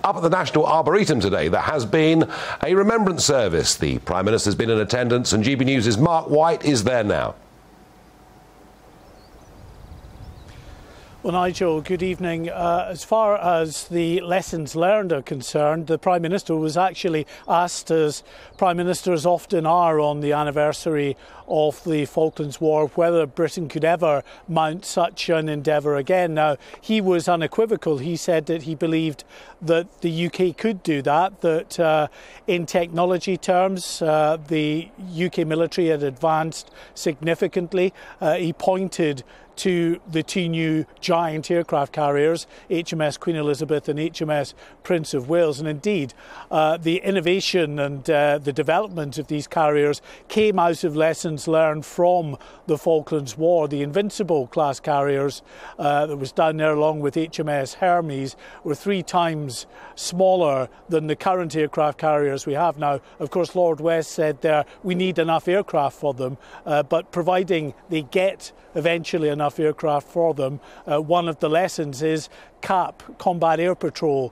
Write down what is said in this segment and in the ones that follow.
Up at the National Arboretum today, there has been a remembrance service. The Prime Minister's been in attendance, and GB News' Mark White is there now. Well, Nigel, good evening. As far as the lessons learned are concerned, the Prime Minister was actually asked, as Prime Ministers often are on the anniversary of the Falklands War, whether Britain could ever mount such an endeavour again. Now, he was unequivocal. He said that he believed that the UK could do that, that in technology terms, the UK military had advanced significantly. He pointed to the two new giant aircraft carriers, HMS Queen Elizabeth and HMS Prince of Wales. And indeed, the innovation and the development of these carriers came out of lessons learned from the Falklands War. The Invincible class carriers that was down there along with HMS Hermes were 3 times smaller than the current aircraft carriers we have now. Of course, Lord West said there we need enough aircraft for them, but providing they get eventually enough aircraft for them, one of the lessons is CAP, Combat Air Patrol.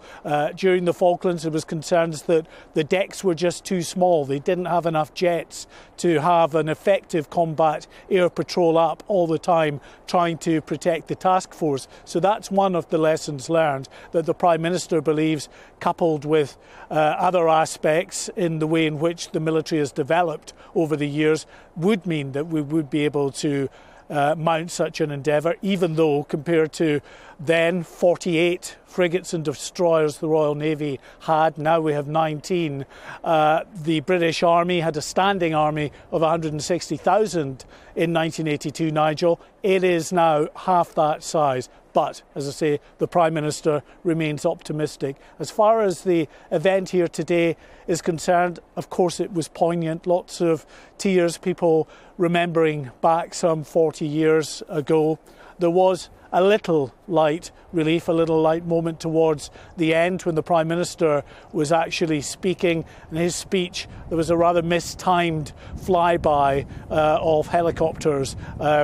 During the Falklands, there was concerns that the decks were just too small. They didn't have enough jets to have an effective combat air patrol up all the time trying to protect the task force. So that's one of the lessons learned that the Prime Minister believes, coupled with other aspects in the way in which the military has developed over the years, would mean that we would be able to mount such an endeavour, even though compared to then 48 frigates and destroyers the Royal Navy had, now we have 19. The British Army had a standing army of 160,000 in 1982, Nigel. It is now half that size. But, as I say, the Prime Minister remains optimistic. As far as the event here today is concerned, of course it was poignant. Lots of tears, people remembering back some 40 years ago. There was a little light relief, a little light moment towards the end when the Prime Minister was actually speaking. In his speech, there was a rather mistimed flyby of helicopters,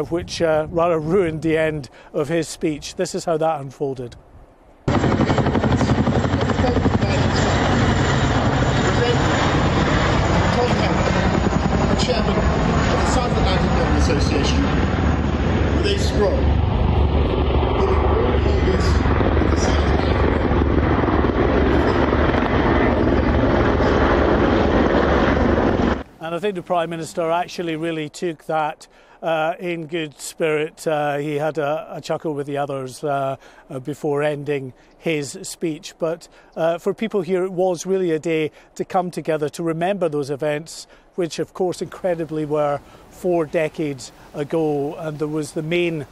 which rather ruined the end of his speech. This is how that unfolded. Chairman of the South Atlantic Naval Association, with a scroll. And I think the Prime Minister actually really took that in good spirit. He had a chuckle with the others before ending his speech. But for people here, it was really a day to come together to remember those events, which of course incredibly were 4 decades ago. And there was the main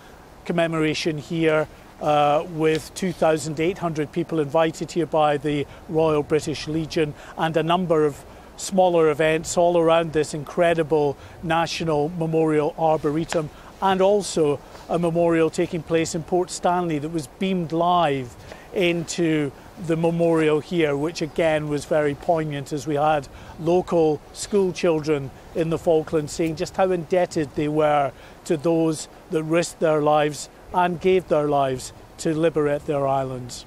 commemoration here with 2,800 people invited here by the Royal British Legion, and a number of smaller events all around this incredible National Memorial Arboretum, and also a memorial taking place in Port Stanley that was beamed live into the memorial here, which again was very poignant, as we had local school children in the Falklands saying just how indebted they were to those that risked their lives and gave their lives to liberate their islands.